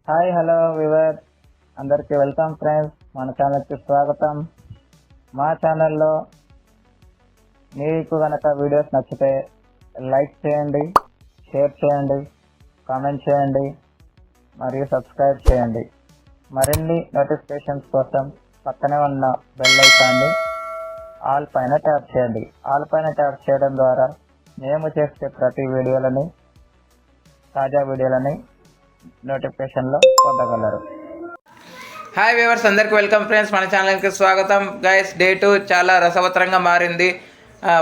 Hi hello we were అందరికీ welcome friends. మన ఛానల్కి స్వాగతం. మా ఛానల్లో మీకు కనుక వీడియోస్ నచ్చితే లైక్ చేయండి, షేర్ చేయండి, కామెంట్ చేయండి మరియు సబ్స్క్రైబ్ చేయండి. మరిన్ని నోటిఫికేషన్స్ కోసం పక్కనే ఉన్న బెల్ ఐకాన్ని ఆల్ పైన ట్యాప్ చేయండి. ఆల్ పైన ట్యాప్ చేయడం ద్వారా మేము చేసే ప్రతి వీడియోలని, తాజా వీడియోలని నోటిఫికేషన్లో పొందగలరు. హాయ్ వ్యూవర్స్, అందరికీ వెల్కమ్ ఫ్రెండ్స్. మన ఛానల్కి స్వాగతం. గైస్, డే 2 చాలా రసవత్తరంగా మారింది.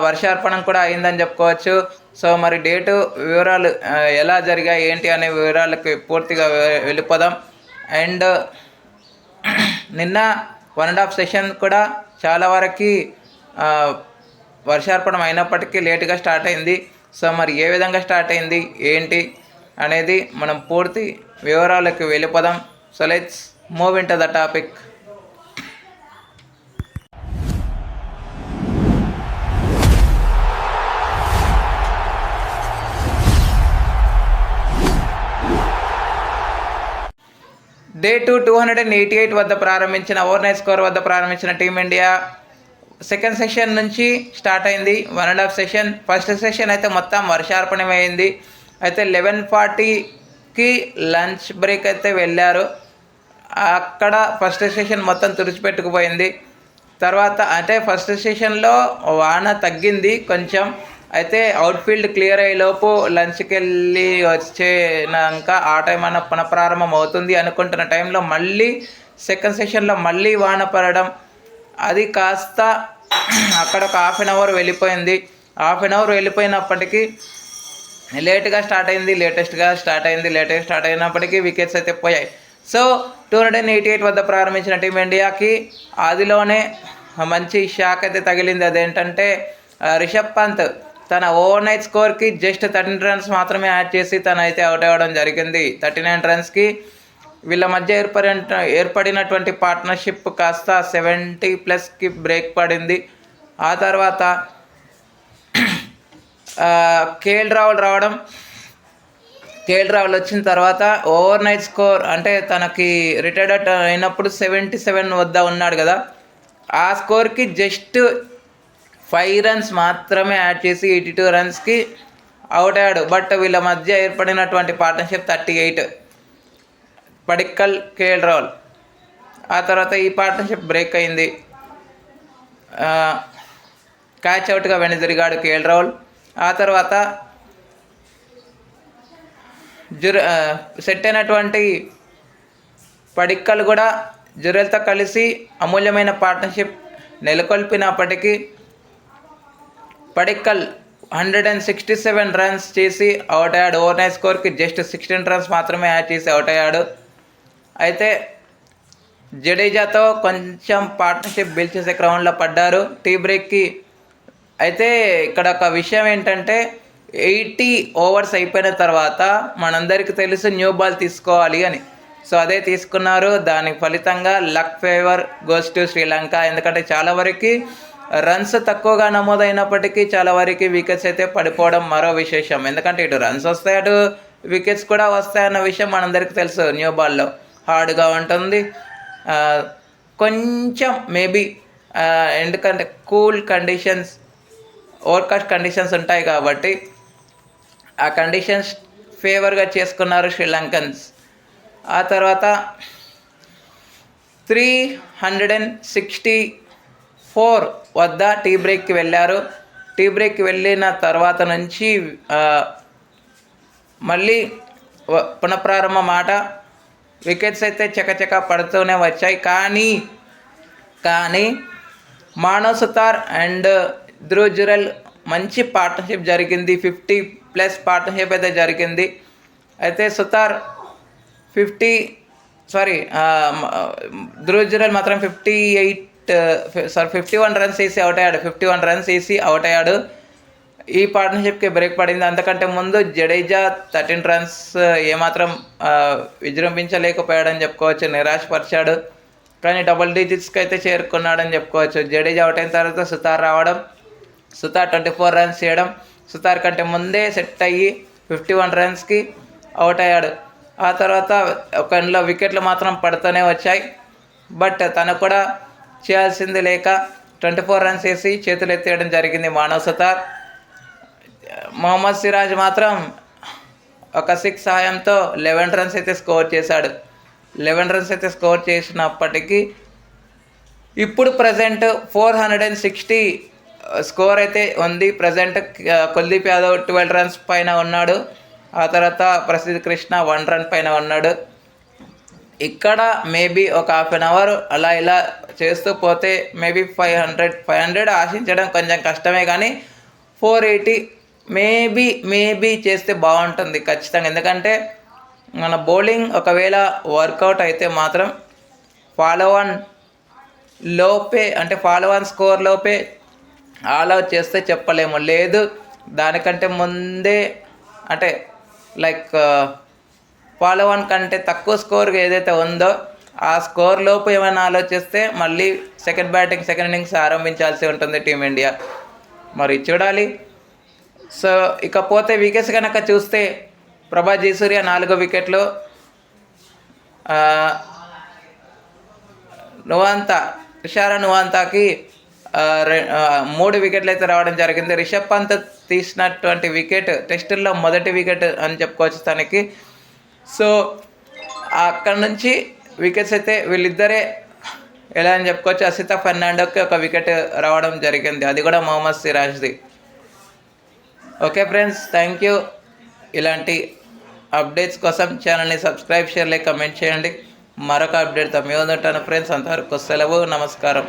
వర్షార్పణం కూడా అయిందని చెప్పుకోవచ్చు. సో మరి డే 2 వివరాలు ఎలా జరిగాయి ఏంటి అనే వివరాలకి పూర్తిగా వెళ్ళిపోదాం. అండ్ నిన్న 1.5 సెషన్ కూడా చాలా వరకు వర్షార్పణం అయినప్పటికీ లేటుగా స్టార్ట్ అయింది. సో మరి ఏ విధంగా స్టార్ట్ అయింది ఏంటి అనేది మనం పూర్తి వివరాలకు వెళ్ళిపోదాం. So let's move in to the topic. Day 2 288 వద్ద ప్రారంభించిన ఓవర్నైట్ స్కోర్ వద్ద ప్రారంభించిన టీమిండియా సెకండ్ సెషన్ నుంచి స్టార్ట్ అయింది 1.5 సెషన్. ఫస్ట్ సెషన్ అయితే మొత్తం వర్షార్పణమైంది. అయితే 11:40కి లంచ్ బ్రేక్ అయితే వెళ్ళారు. అక్కడ ఫస్ట్ సెషన్ మొత్తం తుడిచిపెట్టుకుపోయింది. తర్వాత అంటే ఫస్ట్ సెషన్లో వాన తగ్గింది కొంచెం. అయితే అవుట్ఫీల్డ్ క్లియర్ అయ్యేలోపు లంచ్కి వెళ్ళి వచ్చేనాక ఆ టైం అన్న పునఃప్రారంభం అవుతుంది అనుకుంటున్న టైంలో మళ్ళీ సెకండ్ సెషన్లో మళ్ళీ వాన పడడం, అది కాస్త అక్కడ ఒక హాఫ్ అన్ అవర్ వెళ్ళిపోయింది. హాఫ్ అన్ అవర్ వెళ్ళిపోయినప్పటికీ లేట్గా స్టార్ట్ అయినప్పటికీ వికెట్స్ అయితే పోయాయి. సో 288 వద్ద ప్రారంభించిన టీమిండియాకి ఆదిలోనే మంచి షాక్ అయితే తగిలింది. అదేంటంటే రిషబ్ పంత్ తన ఓవర్ నైట్ స్కోర్కి జస్ట్ 13 రన్స్ మాత్రమే యాడ్ చేసి తనైతే అవుట్ అవ్వడం జరిగింది. 39 రన్స్కి వీళ్ళ మధ్య ఏర్పడినటువంటి పార్ట్నర్షిప్ కాస్త 70+ బ్రేక్ పడింది. ఆ తర్వాత కేఎల్ రాహుల్ వచ్చిన తర్వాత ఓవర్ నైట్ స్కోర్ అంటే తనకి రిటైర్డ్ అయినప్పుడు 77 వద్ద ఉన్నాడు కదా, ఆ స్కోర్కి జస్ట్ 5 రన్స్ మాత్రమే యాడ్ చేసి 82 రన్స్కి అవుట్ అయ్యాడు. బట్ వీళ్ళ మధ్య ఏర్పడినటువంటి పార్ట్నర్షిప్ 38, పడిక్కల్, కేఎల్ రాహుల్. ఆ తర్వాత ఈ పార్ట్నర్షిప్ బ్రేక్ అయింది. క్యాచ్ అవుట్గా వెనుదిరిగాడు కేఎల్ రాహుల్. ఆ తర్వాత సెట్ అయినటువంటి పడిక్కల్ కూడా జురెల్తో కలిసి అమూల్యమైన పార్ట్నర్షిప్ నెలకొల్పినప్పటికీ పడిక్కల్ 167 రన్స్ చేసి అవుట్ అయ్యాడు. ఓవర్ నైట్ స్కోర్కి జస్ట్ 16 రన్స్ మాత్రమే యాడ్ చేసి అవుట్ అయ్యాడు. అయితే జడేజాతో కొంచెం పార్ట్నర్షిప్ బిల్డ్ చేసే క్రమంలో పడ్డారు టీ బ్రేక్కి. అయితే ఇక్కడ ఒక విషయం ఏంటంటే 80 ఓవర్స్ అయిపోయిన తర్వాత మనందరికీ తెలుసు న్యూ బాల్ తీసుకోవాలి అని. సో అదే తీసుకున్నారు. దాని ఫలితంగా luck favour goes to Sri Lanka. ఎందుకంటే చాలా వరకు రన్స్ తక్కువగా నమోదైనప్పటికీ చాలా వరకు వికెట్స్ అయితే పడిపోవడం మరో విశేషం. ఎందుకంటే ఇటు రన్స్ వస్తాయి, అటు వికెట్స్ కూడా వస్తాయన్న విషయం మనందరికీ తెలుసు. న్యూ బాల్లో హార్డ్గా ఉంటుంది కొంచెం మేబీ, ఎందుకంటే కూల్ కండిషన్స్, ఓవర్కాస్ట్ కండిషన్స్ ఉంటాయి కాబట్టి ఆ కండిషన్స్ ఫేవర్గా చేసుకున్నారు శ్రీలంకన్స్. ఆ తర్వాత 364 వద్ద టీ బ్రేక్కి వెళ్ళారు. టీ బ్రేక్కి వెళ్ళిన తర్వాత నుంచి మళ్ళీ పునఃప్రారంభం మాట. వికెట్స్ అయితే చకచక పడుతూనే వచ్చాయి. కానీ మానవ్ సుతార్ అండ్ ధ్రువ్ జురెల్ మంచి పార్ట్నర్షిప్ జరిగింది. 50+ పార్ట్నర్షిప్ అయితే జరిగింది. అయితే సుతార్ ధ్రువ్ జురెల్ మాత్రం 51 రన్స్ వేసి అవుట్ అయ్యాడు. ఈ పార్ట్నర్షిప్కి బ్రేక్ పడింది. అంతకంటే ముందు జడేజా 13 రన్స్ ఏమాత్రం విజృంభించలేకపోయాడని చెప్పుకోవచ్చు, నిరాశపరిచాడు. కానీ డబుల్ డిజిట్స్కి అయితే చేరుకున్నాడని చెప్పుకోవచ్చు. జడేజా అవుట్ అయిన తర్వాత సుతార్ రావడం, సుతార్ 24 రన్స్ చేయడం, సుతార్ కంటే ముందే సెట్ అయ్యి 51 రన్స్కి అవుట్ అయ్యాడు. ఆ తర్వాత ఒకలో వికెట్లు మాత్రం పడుతూనే వచ్చాయి. బట్ తను కూడా చేయాల్సింది లేక 24 రన్స్ వేసి చేతులు ఎత్తేయడం జరిగింది మానవ్ సతార్. మొహమ్మద్ సిరాజ్ మాత్రం ఒక 6 సహాయంతో 11 రన్స్ అయితే స్కోర్ చేశాడు. 11 రన్స్ అయితే స్కోర్ చేసినప్పటికీ ఇప్పుడు ప్రజెంట్ 460 స్కోర్ అయితే ఉంది. ప్రజెంట్ కుల్దీప్ యాదవ్ 12 రన్స్ పైన ఉన్నాడు. ఆ తర్వాత ప్రసిద్ధ్ కృష్ణ 1 రన్ పైన ఉన్నాడు. ఇక్కడ మేబీ ఒక హాఫ్ అన్ అవర్ అలా ఇలా చేస్తూ పోతే మేబీ 500 ఆశించడం కొంచెం కష్టమే, కానీ 480 మేబీ చేస్తే బాగుంటుంది ఖచ్చితంగా. ఎందుకంటే మన బౌలింగ్ ఒకవేళ వర్కౌట్ అయితే మాత్రం ఫాలో ఆన్ స్కోర్ లోపే ఆల్ అవుట్ చేస్తే చెప్పలేము. లేదు దానికంటే ముందే అంటే లైక్ ఫాలో ఆన్ కంటే తక్కువ స్కోర్ ఏదైతే ఉందో ఆ స్కోర్ లోపు ఏమైనా ఆలోచిస్తే మళ్ళీ సెకండ్ ఇన్నింగ్స్ ఆరంభించాల్సి ఉంటుంది టీమిండియా. మరి చూడాలి. సో ఇకపోతే వికెట్స్ కనుక చూస్తే ప్రభాస్ జయసూర్య 4 వికెట్లు, తుషారా నువాంతాకి 3 వికెట్లు అయితే రావడం జరిగింది. రిషబ్ పంత్ తీసినటువంటి వికెట్ టెస్టుల్లో మొదటి వికెట్ అని చెప్పుకోవచ్చు తనకి. సో అక్కడ నుంచి వికెట్స్ అయితే వీళ్ళిద్దరే ఎలా అని చెప్పుకోవచ్చు. అసిత ఫెర్నాండోకి ఒక వికెట్ రావడం జరిగింది, అది కూడా మొహమ్మద్ సిరాజ్ది. Okay friends, thank you. ఇలాంటి అప్డేట్స్ కోసం ఛానల్ని సబ్స్క్రైబ్, షేర్, లైక్, కమెంట్ చేయండి. మరొక అప్డేట్తో మీ ఉంటాను ఫ్రెండ్స్. అంతవరకు సెలవు, నమస్కారం.